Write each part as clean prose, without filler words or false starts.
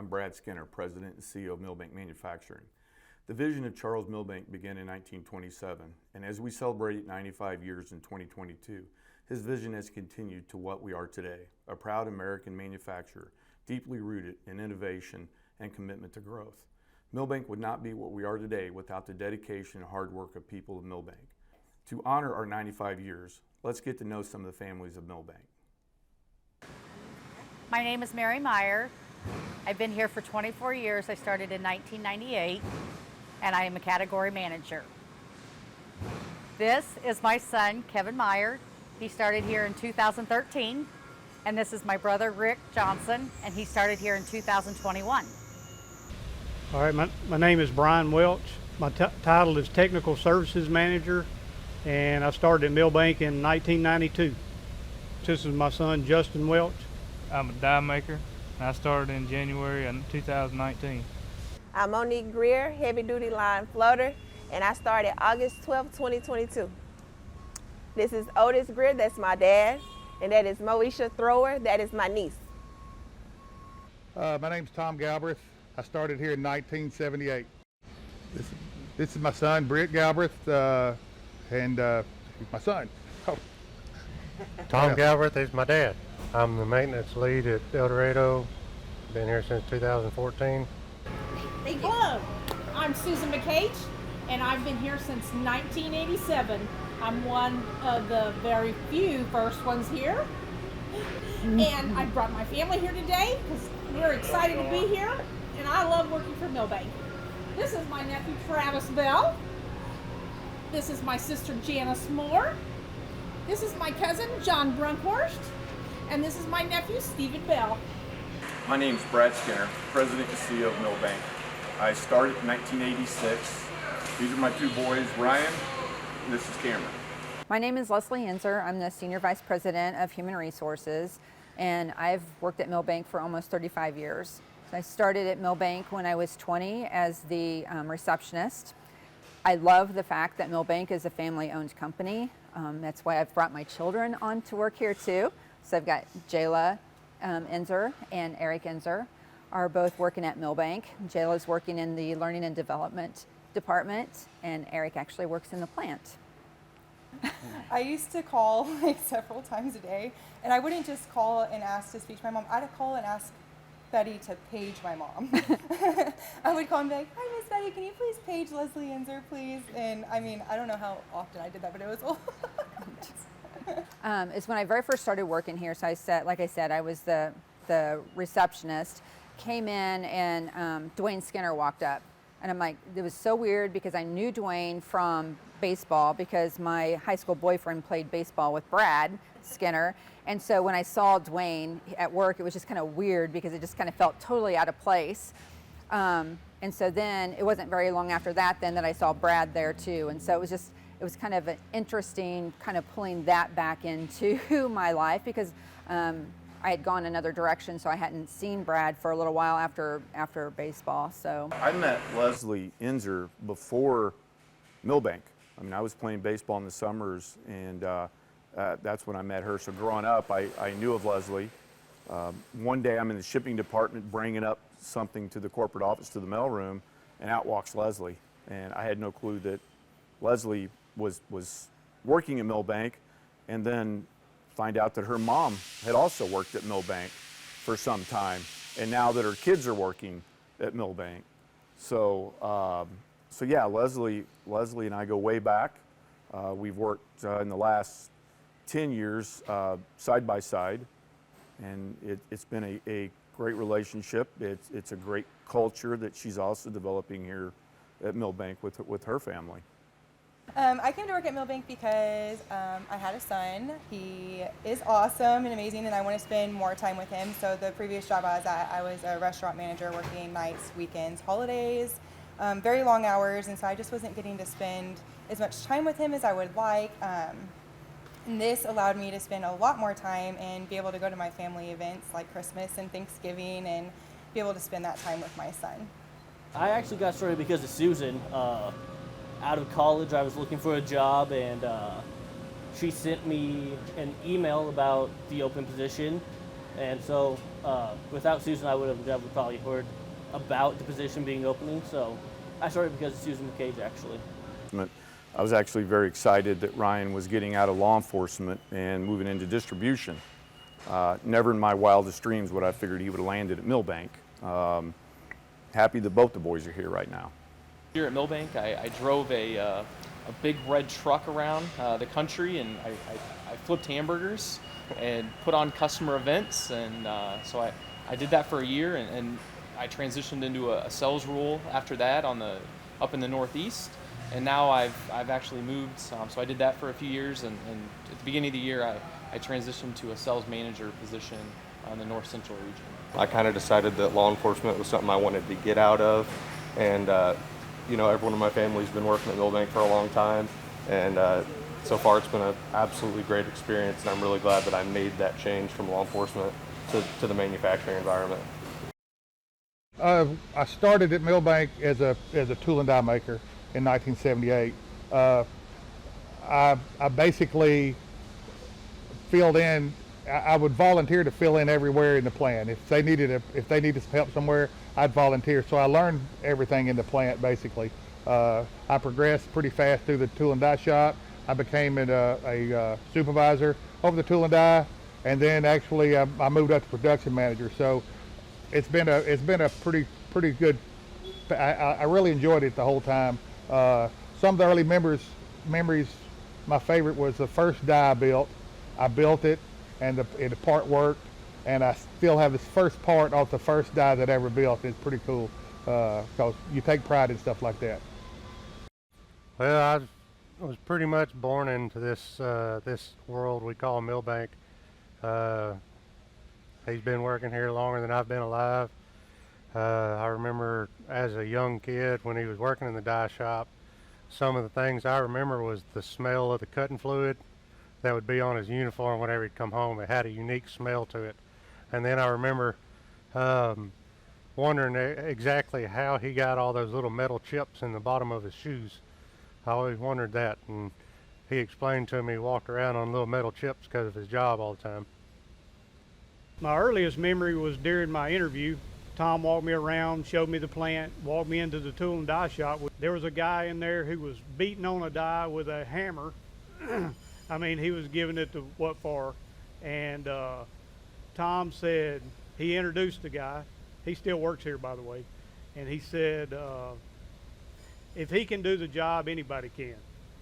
I'm Brad Skinner, President and CEO of Milbank Manufacturing. The vision of Charles Milbank began in 1927, and as we celebrate 95 years in 2022, his vision has continued to what we are today, a proud American manufacturer, deeply rooted in innovation and commitment to growth. Milbank would not be what we are today without the dedication and hard work of people of Milbank. To honor our 95 years, let's get to know some of the families of Milbank. My name is Mary Meyer. I've been here for 24 years. I started in 1998, and I am a category manager. This is my son, Kevin Meyer. He started here in 2013, and this is my brother, Rick Johnson, and he started here in 2021. All right, my name is Brian Welch. My title is Technical Services Manager, and I started at Milbank in 1992. This is my son, Justin Welch. I'm a die maker. I started in January of 2019. I'm Monique Greer, heavy duty line floater, and I started August 12, 2022. This is Otis Greer, that's my dad, and that is Moesha Thrower, that is my niece. My name's Tom Galbraith. I started here in 1978. This is my son, Britt Galbraith, and he's my son. Oh. Tom Galbraith is my dad. I'm the maintenance lead at El Dorado. Been here since 2014. Thank you. Hello, I'm Susan McCage, and I've been here since 1987. I'm one of the very few first ones here. And I brought my family here today because we're excited to be here, and I love working for Milbank. This is my nephew, Travis Bell. This is my sister, Janice Moore. This is my cousin, John Brunkhorst. And this is my nephew, Stephen Bell. My name is Brad Skinner, President and CEO of Milbank. I started in 1986. These are my two boys, Ryan, and this is Cameron. My name is Leslie Inzer. I'm the Senior Vice President of Human Resources, and I've worked at Milbank for almost 35 years. I started at Milbank when I was 20 as the receptionist. I love the fact that Milbank is a family-owned company. That's why I've brought my children on to work here too. So I've got Jayla Inzer and Eric Inzer are both working at Milbank. Jayla's working in the Learning and Development Department, and Eric actually works in the plant. I used to call like several times a day, and I wouldn't just call and ask to speak to my mom. I'd call and ask Betty to page my mom. I would call and be like, "Hi, Miss Betty, can you please page Leslie Inzer, please?" And I mean, I don't know how often I did that, but it was a lot. It's when I very first started working here. So like I said, I was the receptionist. Came in and Dwayne Skinner walked up, and I'm like, it was so weird because I knew Dwayne from baseball because my high school boyfriend played baseball with Brad Skinner. And so when I saw Dwayne at work, it was just kind of weird because it just kind of felt totally out of place. And so then it wasn't very long after that then that I saw Brad there too. And so it was kind of an interesting kind of pulling that back into my life because I had gone another direction, so I hadn't seen Brad for a little while after baseball. So I met Leslie Inzer before Milbank. I mean, I was playing baseball in the summers, and that's when I met her. So growing up, I knew of Leslie. One day I'm in the shipping department bringing up something to the corporate office, to the mailroom, and out walks Leslie. And I had no clue that Leslie was working at Milbank, and then find out that her mom had also worked at Milbank for some time, and now that her kids are working at Milbank. So yeah, Leslie and I go way back. We've worked in the last 10 years side by side, and it's been a great relationship. It's a great culture that she's also developing here at Milbank with her family. I came to work at Milbank because I had a son. He is awesome and amazing, and I want to spend more time with him. So the previous job I was at, I was a restaurant manager working nights, weekends, holidays, very long hours, and so I just wasn't getting to spend as much time with him as I would like. And this allowed me to spend a lot more time and be able to go to my family events like Christmas and Thanksgiving and be able to spend that time with my son. I actually got started because of Susan. Out of college, I was looking for a job, and she sent me an email about the open position, And so without Susan, I would have never probably heard about the position being opening. So I started because of Susan McCage, actually. I was actually very excited that Ryan was getting out of law enforcement and moving into distribution. Never in my wildest dreams would I figured he would have landed at Milbank. Happy that both the boys are here right now. Here at Milbank, I drove a big red truck around the country, and I flipped hamburgers and put on customer events, and so I did that for a year, and I transitioned into a sales role after that up in the Northeast. And now I've actually moved, so I did that for a few years, and at the beginning of the year I transitioned to a sales manager position in the North Central region. I kind of decided that law enforcement was something I wanted to get out of, and everyone in my family's been working at Milbank for a long time, and so far it's been an absolutely great experience, and I'm really glad that I made that change from law enforcement to the manufacturing environment. I started at Milbank as a tool and die maker in 1978. I basically filled in. I would volunteer to fill in everywhere in the plant. If they needed some help somewhere, I'd volunteer. So I learned everything in the plant basically. I progressed pretty fast through the tool and die shop. I became a supervisor over the tool and die, and then actually I moved up to production manager. So it's been a pretty good. I really enjoyed it the whole time. Some of the early memories, my favorite was the first die I built. I built it, and the part worked, and I still have this first part off the first die that I ever built. It's pretty cool because you take pride in stuff like that. Well, I was pretty much born into this world we call Milbank. He's been working here longer than I've been alive. I remember as a young kid when he was working in the die shop, some of the things I remember was the smell of the cutting fluid that would be on his uniform whenever he'd come home. It had a unique smell to it. And then I remember wondering exactly how he got all those little metal chips in the bottom of his shoes. I always wondered that, and he explained to me he walked around on little metal chips because of his job all the time. My earliest memory was during my interview. Tom walked me around, showed me the plant, walked me into the tool and die shop. There was a guy in there who was beating on a die with a hammer. I mean, he was giving it to what for. And Tom said, he introduced the guy. He still works here, by the way. And he said, if he can do the job, anybody can.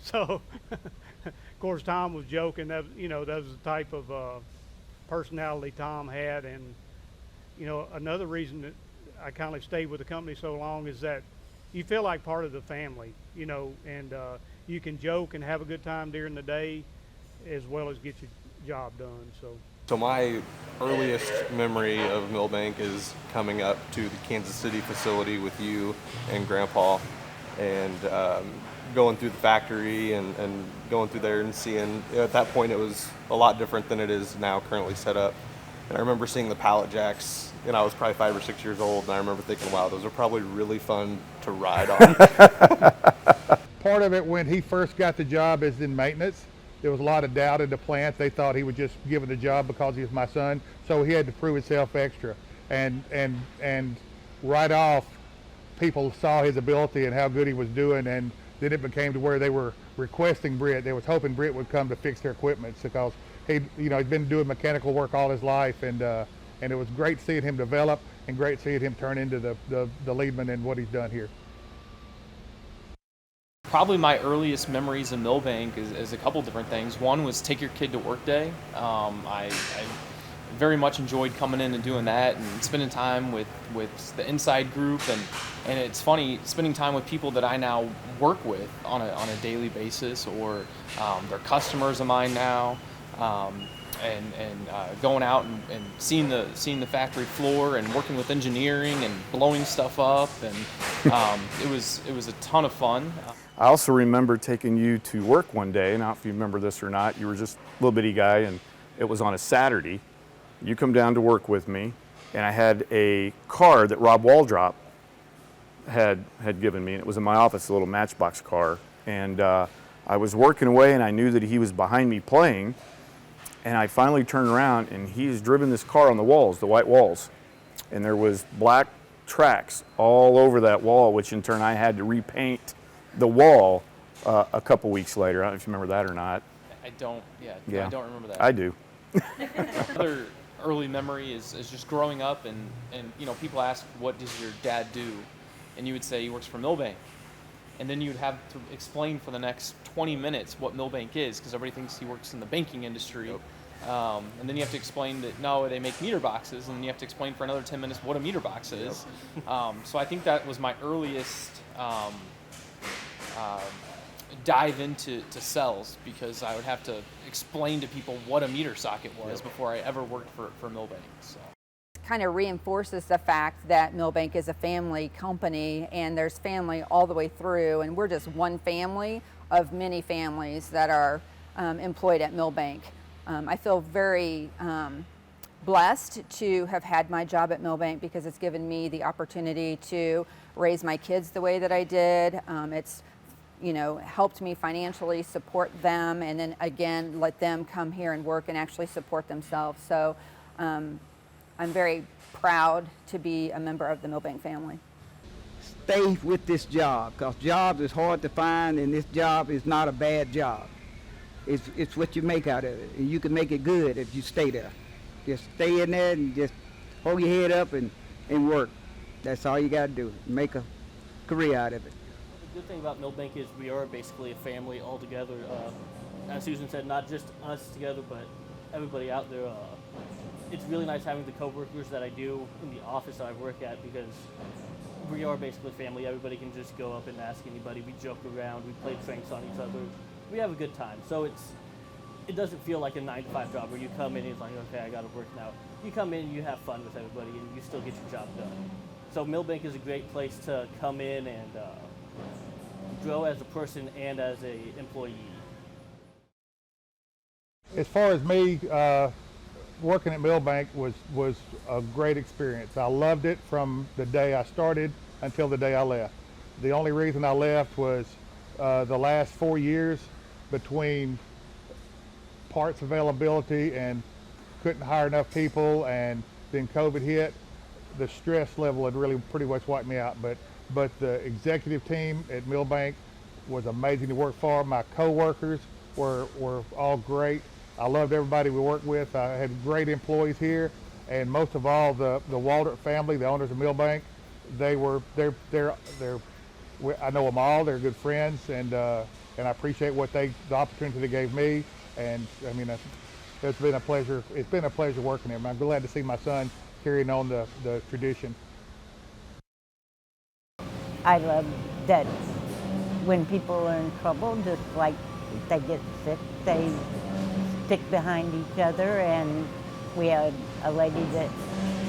So, of course, Tom was joking. That, that was the type of personality Tom had. And another reason that I kind of stayed with the company so long is that you feel like part of the family, and you can joke and have a good time during the day as well as get your job done. So my earliest memory of Milbank is coming up to the Kansas City facility with you and Grandpa, and going through the factory and going through there and seeing, at that point it was a lot different than it is now currently set up. And I remember seeing the pallet jacks, and I was probably 5 or 6 years old, and I remember thinking, wow, those are probably really fun to ride on. Part of it when he first got the job is in maintenance. There was a lot of doubt in the plant. They thought he was just given the job because he was my son, so he had to prove himself extra. And right off, people saw his ability and how good he was doing, and then it became to where they were requesting Britt. They was hoping Britt would come to fix their equipment because he'd been doing mechanical work all his life, and it was great seeing him develop and great seeing him turn into the leadman in what he's done here. Probably my earliest memories of Milbank is a couple different things. One was take your kid to work day. I very much enjoyed coming in and doing that and spending time with the inside group, and it's funny spending time with people that I now work with on a daily basis, or they're customers of mine now, and going out and seeing the factory floor and working with engineering and blowing stuff up, and it was a ton of fun. I also remember taking you to work one day, and I don't know if you remember this or not. You were just a little bitty guy, and it was on a Saturday. You come down to work with me, and I had a car that Rob Waldrop had given me, and it was in my office, a little Matchbox car. And I was working away, and I knew that he was behind me playing, And I finally turned around, and he's driven this car on the walls, the white walls, and there was black tracks all over that wall, which in turn I had to repaint the wall a couple weeks later. I don't know if you remember that or not. I don't, Yeah. I don't remember that. I do. Another early memory is just growing up, and you know, people ask, what does your dad do? And you would say he works for Milbank. And then you'd have to explain for the next 20 minutes what Milbank is, because everybody thinks he works in the banking industry. Yep. And then you have to explain that, no, they make meter boxes, and then you have to explain for another 10 minutes what a meter box is. Yep. So I think that was my earliest dive into cells, because I would have to explain to people what a meter socket was before I ever worked for Milbank. So. Kind of reinforces the fact that Milbank is a family company, and there's family all the way through, and we're just one family of many families that are employed at Milbank. I feel very blessed to have had my job at Milbank, because it's given me the opportunity to raise my kids the way that I did. It's, you know, helped me financially support them, and then again let them come here and work and actually support themselves. So I'm very proud to be a member of the Milbank family. Stay with this job, because jobs is hard to find, and this job is not a bad job. It's what you make out of it, and you can make it good if you stay there. Just stay in there and just hold your head up and work. That's all you got to do, make a career out of it. The good thing about Milbank is we are basically a family all together. As Susan said, not just us together, but everybody out there. It's really nice having the coworkers that I do in the office that I work at, because we are basically family. Everybody can just go up and ask anybody. We joke around. We play pranks on each other. We have a good time. So it doesn't feel like a 9-to-5 job where you come in and it's like, okay, I got to work now. You come in, you have fun with everybody, and you still get your job done. So Milbank is a great place to come in and grow as a person and as an employee. As far as me, working at Milbank was a great experience. I loved it from the day I started until the day I left. The only reason I left was the last 4 years between parts availability and couldn't hire enough people, and then COVID hit. The stress level had really pretty much wiped me out. But the executive team at Milbank was amazing to work for. My co-workers were all great. I loved everybody we worked with. I had great employees here, and most of all, the Waldrop family, the owners of Milbank, they're I know them all. They're good friends, and I appreciate the opportunity they gave me. And I mean, it's been a pleasure. It's been a pleasure working here. I'm glad to see my son carrying on the tradition. I love that when people are in trouble, just like they get sick, they stick behind each other. And we had a lady that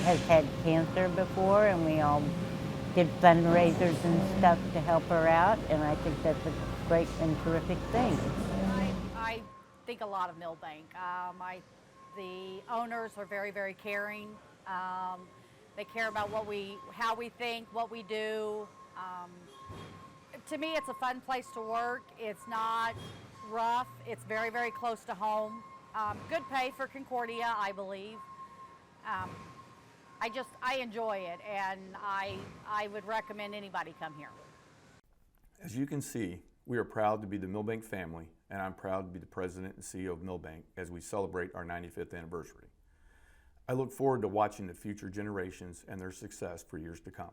has had cancer before, and we all did fundraisers and stuff to help her out, and I think that's a great and terrific thing. I think a lot of Milbank. The owners are very, very caring. They care about how we think, what we do. To me, it's a fun place to work. It's not rough. It's very, very close to home. Good pay for Concordia, I believe. I enjoy it, and I would recommend anybody come here. As you can see, we are proud to be the Milbank family, and I'm proud to be the president and CEO of Milbank as we celebrate our 95th anniversary. I look forward to watching the future generations and their success for years to come.